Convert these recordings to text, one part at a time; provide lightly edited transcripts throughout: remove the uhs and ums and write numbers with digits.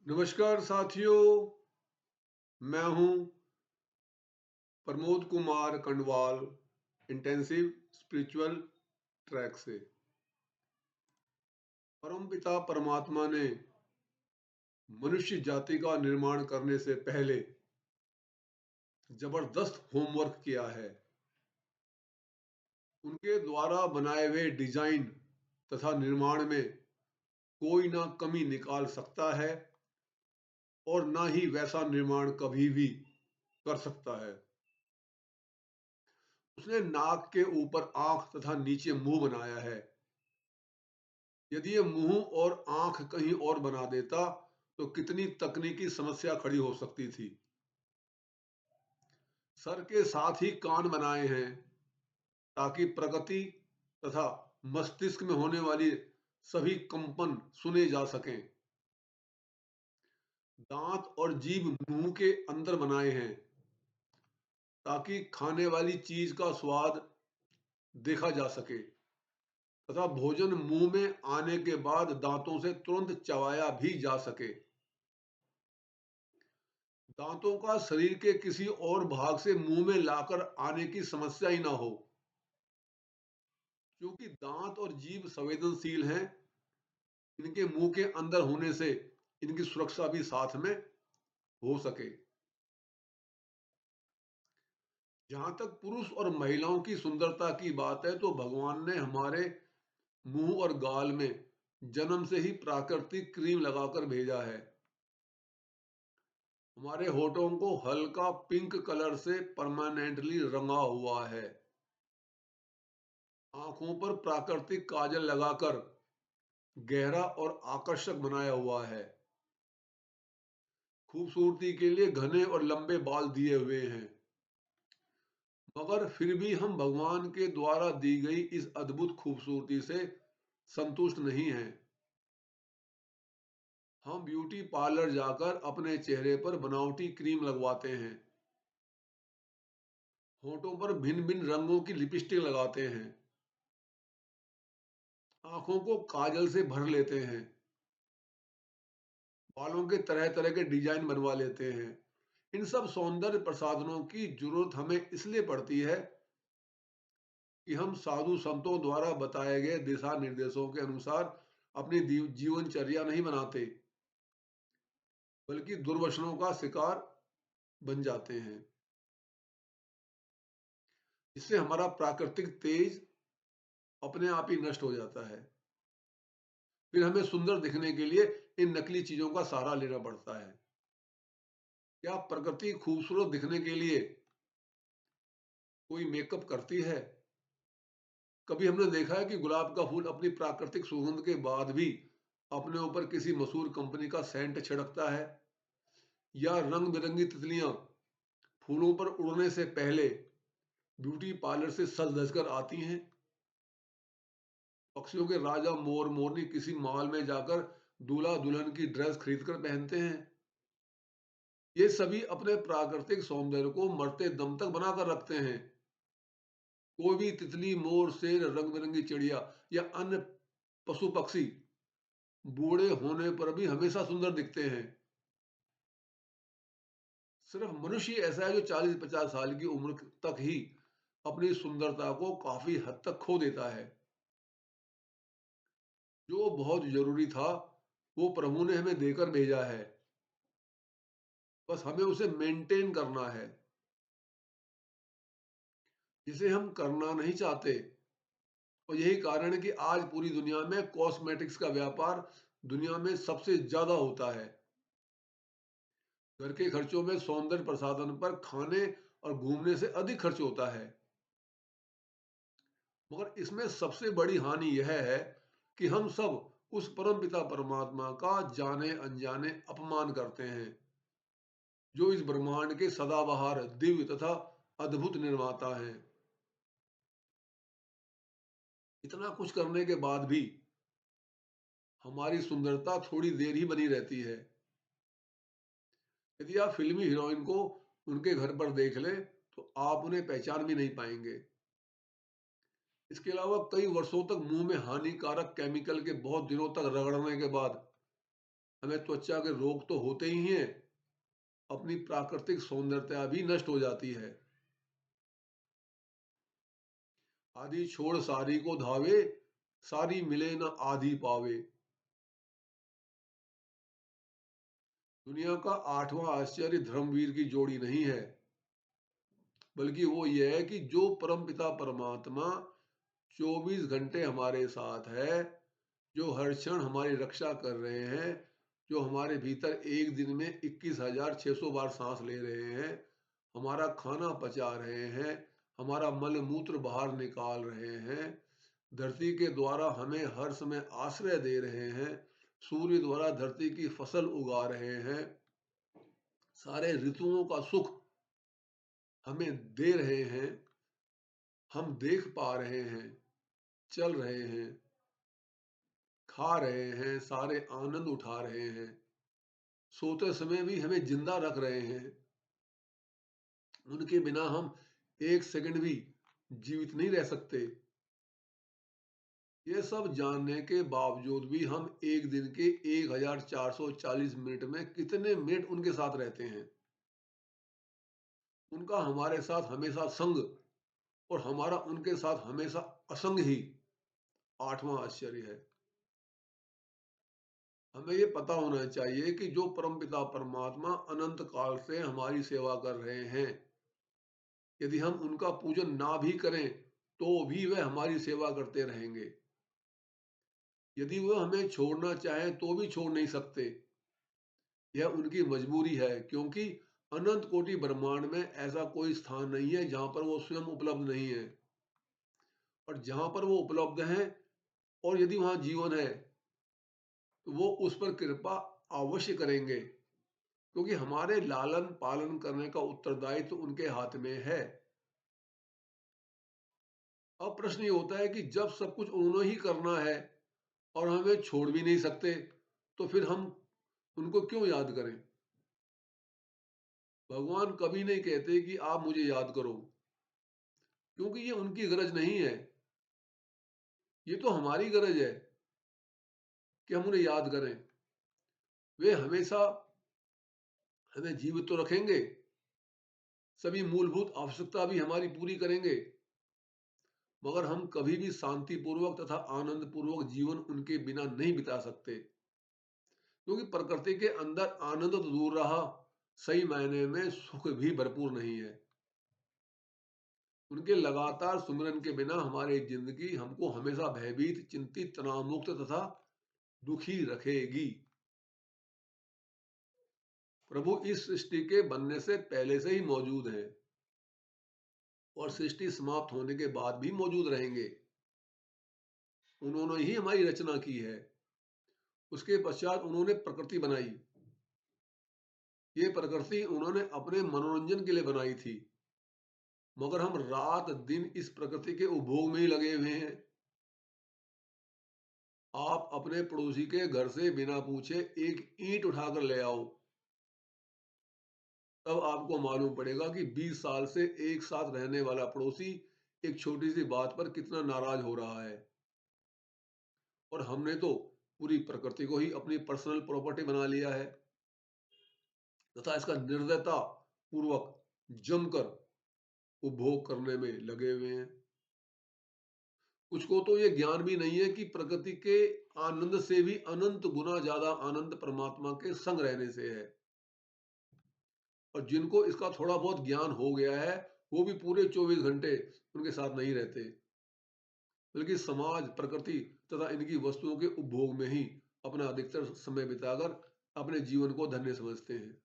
नमस्कार साथियों। मैं हूं Pramod Kumar Kandwal, intensive spiritual track से। परमपिता परमात्मा ने मनुष्य जाति का निर्माण करने से पहले जबरदस्त होमवर्क किया है। उनके द्वारा बनाए हुए डिजाइन तथा निर्माण में कोई ना कमी निकाल सकता है और ना ही वैसा निर्माण कभी भी कर सकता है। उसने नाक के ऊपर आंख तथा नीचे मुंह बनाया है। यदि ये मुंह और आंख कहीं और बना देता तो कितनी तकनीकी समस्या खड़ी हो सकती थी। सर के साथ ही कान बनाए हैं ताकि प्रगति तथा मस्तिष्क में होने वाली सभी कंपन सुने जा सकें। दांत और जीभ मुंह के अंदर बनाए हैं ताकि खाने वाली चीज का स्वाद देखा जा सके तथा भोजन मुंह में आने के बाद दांतों से तुरंत चबाया भी जा सके। दांतों का शरीर के किसी और भाग से मुंह में लाकर आने की समस्या ही ना हो, क्योंकि दांत और जीभ संवेदनशील हैं। इनके मुंह के अंदर होने से इनकी सुरक्षा भी साथ में हो सके। जहां तक पुरुष और महिलाओं की सुंदरता की बात है तो भगवान ने हमारे मुंह और गाल में जन्म से ही प्राकृतिक क्रीम लगाकर भेजा है। हमारे होठों को हल्का पिंक कलर से परमानेंटली रंगा हुआ है। आंखों पर प्राकृतिक काजल लगाकर गहरा और आकर्षक बनाया हुआ है। खूबसूरती के लिए घने और लंबे बाल दिए हुए हैं। मगर फिर भी हम भगवान के द्वारा दी गई इस अद्भुत खूबसूरती से संतुष्ट नहीं हैं। हम ब्यूटी पार्लर जाकर अपने चेहरे पर बनावटी क्रीम लगवाते हैं, होठों पर भिन्न भिन्न रंगों की लिपस्टिक लगाते हैं, आंखों को काजल से भर लेते हैं, बालों के तरह तरह के डिजाइन बनवा लेते हैं। इन सब सौंदर्य प्रसाधनों की जरूरत हमें इसलिए पड़ती है कि हम साधु संतों द्वारा बताए गए दिशा निर्देशों के अनुसार अपनी जीवनचर्या नहीं बनाते, बल्कि दुर्व्यसनों का शिकार बन जाते हैं, जिससे हमारा प्राकृतिक तेज अपने आप ही नष्ट हो जाता है। फिर हमें सुंदर दिखने के लिए इन नकली चीजों का सहारा लेना पड़ता है। क्या प्रकृति खूबसूरत दिखने के लिए कोई मेकअप करती है? कभी हमने देखा है कि गुलाब का फूल अपनी प्राकृतिक सुगंध के बाद भी अपने ऊपर किसी मशहूर कंपनी का सेंट छिड़कता है? या रंग बिरंगी तितलियां फूलों पर उड़ने से पहले ब्यूटी पार्लर से सज धज कर आती हैं? पक्षियों के राजा मोर मोरनी किसी मॉल में जाकर दूल्हा दुल्हन की ड्रेस खरीद कर पहनते हैं? ये सभी अपने प्राकृतिक सौंदर्य को मरते दम तक बनाकर रखते हैं। कोई भी तितली, मोर, शेर, रंग बिरंगी चिड़िया या अन्य पशु पक्षी बूढ़े होने पर भी हमेशा सुंदर दिखते हैं। सिर्फ मनुष्य ऐसा है जो 40-50 साल की उम्र तक ही अपनी सुंदरता को काफी हद तक खो देता है। जो बहुत जरूरी था वो प्रभु ने हमें देकर भेजा है, बस हमें उसे मेंटेन करना है, जिसे हम करना नहीं चाहते। और यही कारण है कि आज पूरी दुनिया में कॉस्मेटिक्स का व्यापार दुनिया में सबसे ज्यादा होता है। घर के खर्चों में सौंदर्य प्रसाधन पर खाने और घूमने से अधिक खर्च होता है। मगर इसमें सबसे बड़ी हानि यह है कि हम सब उस परम पिता परमात्मा का जाने अनजाने अपमान करते हैं, जो इस ब्रह्मांड के सदाबहार दिव्य तथा अद्भुत निर्माता हैं। इतना कुछ करने के बाद भी हमारी सुंदरता थोड़ी देर ही बनी रहती है। यदि आप फिल्मी हीरोइन को उनके घर पर देख लें तो आप उन्हें पहचान भी नहीं पाएंगे। इसके अलावा कई वर्षों तक मुंह में हानिकारक केमिकल के बहुत दिनों तक रगड़ने के बाद हमें त्वचा के रोग तो होते ही हैं, अपनी प्राकृतिक सौंदर्यता भी नष्ट हो जाती है। आदि छोड़ सारी को धावे, सारी मिले न आधी पावे। दुनिया का 8वां आश्चर्य धर्मवीर की जोड़ी नहीं है, बल्कि वो ये है कि जो परमपिता परमात्मा 24 घंटे हमारे साथ है, जो हर क्षण हमारी रक्षा कर रहे हैं, जो हमारे भीतर एक दिन में 21,600 बार सांस ले रहे हैं, हमारा खाना पचा रहे हैं, हमारा मल मूत्र बाहर निकाल रहे हैं, धरती के द्वारा हमें हर समय आश्रय दे रहे हैं, सूर्य द्वारा धरती की फसल उगा रहे हैं, सारे ऋतुओं का सुख हमें दे रहे हैं, हम देख पा रहे हैं, चल रहे हैं, खा रहे हैं, सारे आनंद उठा रहे हैं, सोते समय भी हमें जिंदा रख रहे हैं। उनके बिना हम एक सेकंड भी जीवित नहीं रह सकते। ये सब जानने के बावजूद भी हम एक दिन के 1440 मिनट में कितने मिनट उनके साथ रहते हैं। उनका हमारे साथ हमेशा संग और हमारा उनके साथ हमेशा असंग ही 8वां आश्चर्य है। हमें ये पता होना चाहिए कि जो परमपिता परमात्मा अनंत काल से हमारी सेवा कर रहे हैं, यदि हम उनका पूजन ना भी करें तो भी वह हमारी सेवा करते रहेंगे। यदि वह हमें छोड़ना चाहें तो भी छोड़ नहीं सकते। यह उनकी मजबूरी है, क्योंकि अनंत कोटि ब्रह्मांड में ऐसा कोई स्थान नहीं है जहां पर वो स्वयं उपलब्ध नहीं है। और जहां पर वो उपलब्ध हैं और यदि वहां जीवन है तो वो उस पर कृपा अवश्य करेंगे, क्योंकि हमारे लालन पालन करने का उत्तरदायित्व तो उनके हाथ में है। अब प्रश्न ये होता है कि जब सब कुछ उन्होंने ही करना है और हमें छोड़ भी नहीं सकते, तो फिर हम उनको क्यों याद करें? भगवान कभी नहीं कहते कि आप मुझे याद करो, क्योंकि ये उनकी गरज नहीं है। ये तो हमारी गरज है कि हम उन्हें याद करें। वे हमेशा हमें जीवित तो रखेंगे, सभी मूलभूत आवश्यकता भी हमारी पूरी करेंगे, मगर हम कभी भी शांतिपूर्वक तथा आनंद पूर्वक जीवन उनके बिना नहीं बिता सकते, क्योंकि प्रकृति के अंदर आनंद तो दूर रहा, सही मायने में सुख भी भरपूर नहीं है। उनके लगातार सुमिरन के बिना हमारी जिंदगी हमको हमेशा भयभीत, चिंतित, तनाव मुक्त तथा दुखी रखेगी। प्रभु इस सृष्टि के बनने से पहले से ही मौजूद हैं और सृष्टि समाप्त होने के बाद भी मौजूद रहेंगे। उन्होंने ही हमारी रचना की है। उसके पश्चात उन्होंने प्रकृति बनाई। ये प्रकृति उन्होंने अपने मनोरंजन के लिए बनाई थी, मगर हम रात दिन इस प्रकृति के उपभोग में ही लगे हुए हैं। आप अपने पड़ोसी के घर से बिना पूछे एक ईंट उठाकर ले आओ, तब आपको मालूम पड़ेगा कि 20 साल से एक साथ रहने वाला पड़ोसी एक छोटी सी बात पर कितना नाराज हो रहा है। और हमने तो पूरी प्रकृति को ही अपनी पर्सनल प्रॉपर्टी बना लिया है तथा इसका निर्दयता पूर्वक जमकर उपभोग करने में लगे हुए हैं। कुछ को तो ये ज्ञान भी नहीं है कि प्रकृति के आनंद से भी अनंत गुना ज्यादा आनंद परमात्मा के संग रहने से है। और जिनको इसका थोड़ा बहुत ज्ञान हो गया है, वो भी पूरे 24 घंटे उनके साथ नहीं रहते, बल्कि समाज, प्रकृति तथा इनकी वस्तुओं के उपभोग में ही अपना अधिकतर समय बिताकर अपने जीवन को धन्य समझते हैं।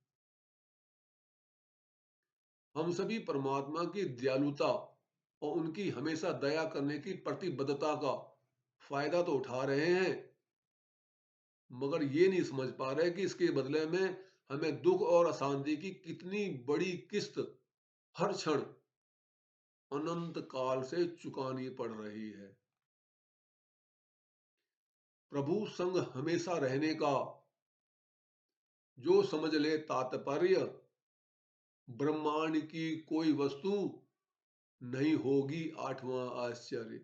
हम सभी परमात्मा की दयालुता और उनकी हमेशा दया करने की प्रतिबद्धता का फायदा तो उठा रहे हैं, मगर ये नहीं समझ पा रहे कि इसके बदले में हमें दुख और अशांति की कितनी बड़ी किस्त हर क्षण अनंत काल से चुकानी पड़ रही है। प्रभु संग हमेशा रहने का जो समझ ले तात्पर्य, ब्रह्मांड की कोई वस्तु नहीं होगी 8वां आश्चर्य।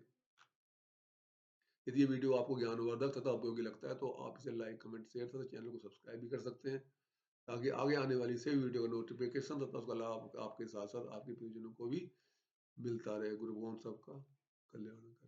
यदि ये वीडियो आपको ज्ञानवर्धक तथा उपयोगी लगता है तो आप इसे लाइक, कमेंट, शेयर तथा चैनल को सब्सक्राइब भी कर सकते हैं, ताकि आगे आने वाली सभी वीडियो का नोटिफिकेशन तथा उसका लाभ आपके साथ-साथ आपके प्रियजनों को भी मिलता रहे। गुरु भगवान सबका कल्याण करे।